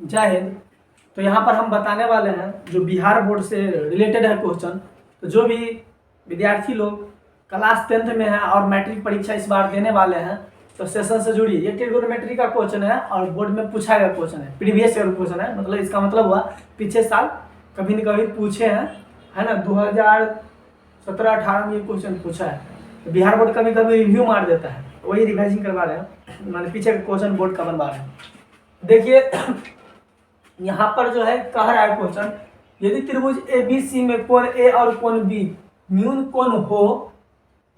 जय हिंद। तो यहाँ पर हम बताने वाले हैं जो बिहार बोर्ड से रिलेटेड है क्वेश्चन। तो जो भी विद्यार्थी लोग क्लास 10th में है और मैट्रिक परीक्षा इस बार देने वाले हैं तो सेशन से जुड़िए। ये ट्रिगोनोमेट्री का क्वेश्चन है और बोर्ड में पूछा गया क्वेश्चन है, प्रीवियस ईयर क्वेश्चन है। मतलब इसका मतलब हुआ पिछले साल कभी न कभी पूछे हैं, है ना। 2017-18 में ये क्वेश्चन पूछा है। तो बिहार बोर्ड कभी कभी रिव्यू मार देता है, वही रिवाइजिंग करवा रहे हैं, मैंने पीछे का क्वेश्चन बोर्ड का बनवा रहे हैं। देखिए यहाँ पर जो है कह रहा है क्वेश्चन, यदि त्रिभुज ए बी सी में कोण ए और कोण बी न्यून कोण हो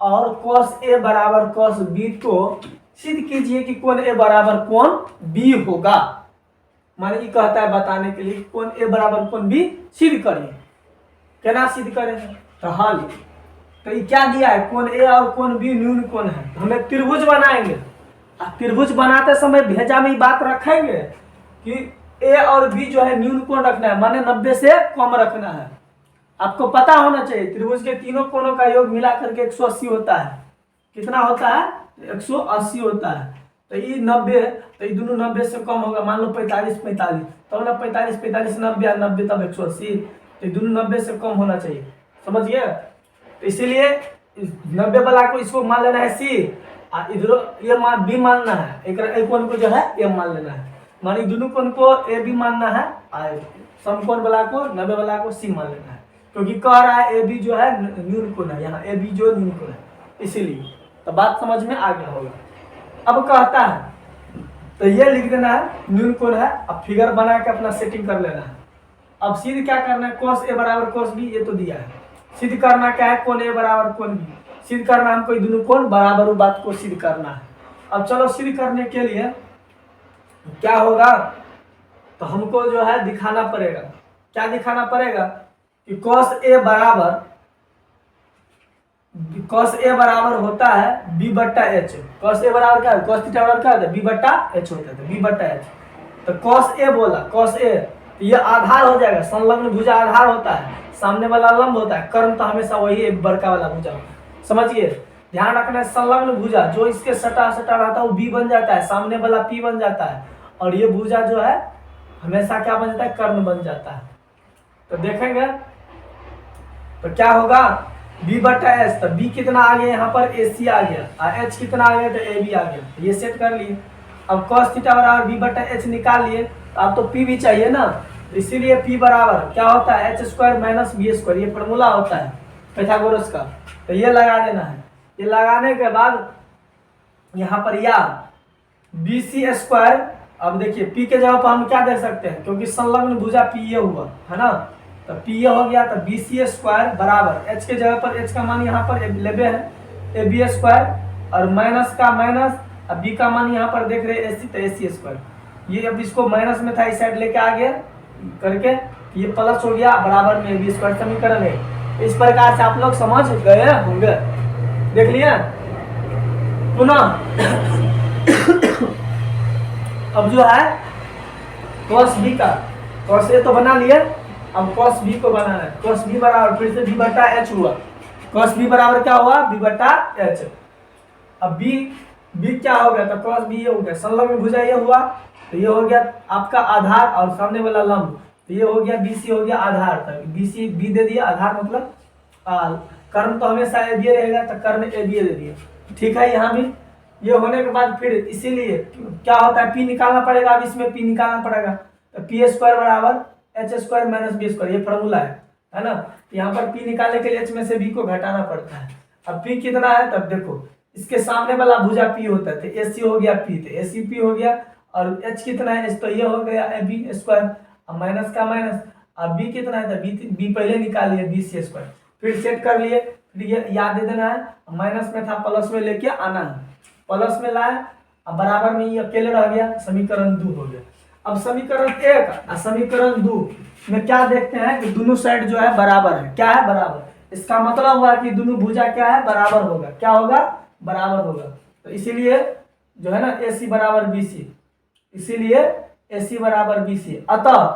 और cos ए बराबर cos बी, तो सिद्ध कीजिए कि कोण ए बराबर कोण बी होगा। माने ये कहता है बताने के लिए कोण ए बराबर कोण बी सिद्ध करिए। क्या सिद्ध करेंगे तो हल। तो ये क्या दिया है, कोण ए और कोण बी न्यून कोण है, तो हमें त्रिभुज बनाएंगे। त्रिभुज बनाते समय भेजा में बात रखेंगे कि ए और बी जो है न्यून कोण रखना है, माने 90 से कम रखना है। आपको पता होना चाहिए त्रिभुज के तीनों कोणों का योग मिला करके 180 होता है। कितना होता है? 180 होता है। तो ये 90 है, तो ये दोनों 90 से कम होगा। मान लो 45-45, तो ना 45-45 90 और 90 तब 180, तो दोनों 90 से कम होना चाहिए। समझिए। तो इसीलिए 90 वाला को इसको मान लेना है सी, इधर ये मान बी मानना है, एक कोण को जो है ए मान लेना है। मानी दोनों कोण को ए बी मानना है और समकोण वाला को 90 वाला को सी मान लेना है, क्योंकि कह रहा है ए बी जो है न्यून कोण है, यहाँ ए बी जो न्यून कोण है, इसीलिए। तो बात समझ में आ गया होगा। अब कहता है तो ये लिख देना है न्यून कोण है। अब फिगर बना के अपना सेटिंग कर लेना है। अब सिद्ध क्या करना है, cos ए बराबर cos बी, ये तो दिया है। सिद्ध करना क्या है, कोण ए बराबर कोण बी सिद्ध करना, हमको दोनों कोण बराबर बात को सिद्ध करना है। अब चलो सिद्ध करने के लिए क्या होगा, तो हमको जो है दिखाना पड़ेगा। क्या दिखाना पड़ेगा कि cos ए बराबर होता है b बट्टा एच। cos ए बराबर क्या है, cos थीटा बराबर क्या होता है, b बट्टा एच होता है, b बट्टा एच। तो cos ए बोला, cos ए, तो ये आधार हो जाएगा। संलग्न भुजा आधार होता है, सामने वाला लंब होता है, कर्ण तो हमेशा वही एक बड़का वाला भुजा होता है। समझिए, ध्यान रखना है। संलग्न भुजा जो इसके सटा सटा रहता है वो b बन जाता है, सामने वाला p बन जाता है, और ये भुजा जो है हमेशा क्या बन जाता है, कर्ण बन जाता है। तो देखेंगे तो क्या होगा, b बट्टा एच। तो b कितना आ गया यहाँ पर, AC आ गया, और h कितना आ गया, तो AB आ गया। ये सेट कर लिए। अब cos थीटा बराबर b बट्टा एच निकाल लिए, तो अब तो p भी चाहिए ना, तो इसीलिए p बराबर क्या होता है, h square minus B square. ये फॉर्मूला होता है पाइथागोरस का। तो ये लगा देना है। ये लगाने के बाद यहाँ पर या BC स्क्वायर। अब देखिए p के जगह पर हम क्या दे सकते हैं, क्योंकि संलग्न भुजा p ये हुआ है ना, तो p ये हो गया। तो BC स्क्वायर बराबर h के जगह पर h का मान यहाँ पर लेबे है AB स्क्वायर, और माइनस का माइनस, अब b का मान यहाँ पर देख रहे AC, तो AC स्क्वायर। ये अब इसको माइनस में था, इस साइड लेके आ गया करके, ये प्लस हो गया, बराबर में AB स्क्वायर समीकरण है। इस प्रकार से आप लोग समझ गए होंगे। देख लिया पुनः। अब जो है cos b का, cos a तो बना लिए, अब cos b को बनाना है। cos b बराबर फिर से b बट्टा h हुआ। cos b बराबर क्या हुआ, b बट्टा h। अब b क्या हो गया, तो cos b ये हो गया, संलग्न भुजा ये हुआ, तो ये हो गया आपका आधार और सामने वाला लंब, तो ये हो गया BC हो गया आधार। तक BC b दे दिया, आधार मतलब कर्ण तो हमेशा a b रहेगा, तो कर्ण a b दे दिया। ठीक है। यहाँ भी ये होने के बाद फिर इसीलिए क्या होता है, p निकालना पड़ेगा। अब इसमें p निकालना पड़ेगा, तो p स्क्वायर बराबर h square minus b square, ये फॉर्मूला है ना। यहाँ पर p निकालने के लिए h में से b को घटाना पड़ता है। अब p कितना है, तब देखो इसके सामने वाला भुजा p होता है, तो AC हो गया p, तो AC p हो गया, और h कितना है, तो ये हो गया b स्क्वायर, अब माइनस का माइनस, अब b कितना है, तो b पहले निकाल लिए BC स्क्वायर, फिर सेट कर लिए। फिर ये याद दे देना है, माइनस में था प्लस में लेके आना है, प्लस में लाए, अब बराबर में ये अकेले रह गया, समीकरण 2 हो गया। अब समीकरण 1 और समीकरण 2 में क्या देखते हैं कि दोनों साइड जो है बराबर है। क्या है, बराबर। इसका मतलब हुआ कि दोनों भुजा क्या है, बराबर होगा। क्या होगा, बराबर होगा। तो इसीलिए जो है ना AC बराबर BC, इसीलिए AC बराबर BC। अतः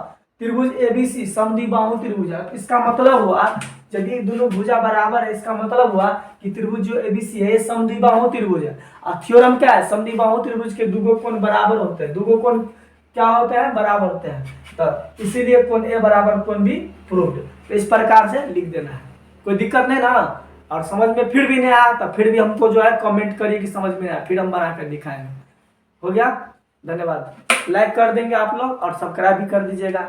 त्रिभुज ABC समद्विबाहु त्रिभुज है। इसका मतलब हुआ यदि दोनों भुजा बराबर है, इसका मतलब हुआ कि त्रिभुज जो ABC है ये समद्विबाहु त्रिभुज है। और थ्योरम क्या है, समद्विबाहु त्रिभुज के दुगो कोण बराबर होते हैं। दुगो कोण क्या होते हैं, बराबर होते हैं। तो इसीलिए कोण ए बराबर कोण बी प्रूव्ड। तो इस प्रकार से लिख देना है, कोई दिक्कत नहीं ना। और समझ में फिर भी नहीं आया तो फिर भी हमको जो है कमेंट करिए कि समझ में आया, फिर हम बना कर दिखाएंगे। हो गया, धन्यवाद। लाइक कर देंगे आप लोग और सब्सक्राइब भी कर दीजिएगा।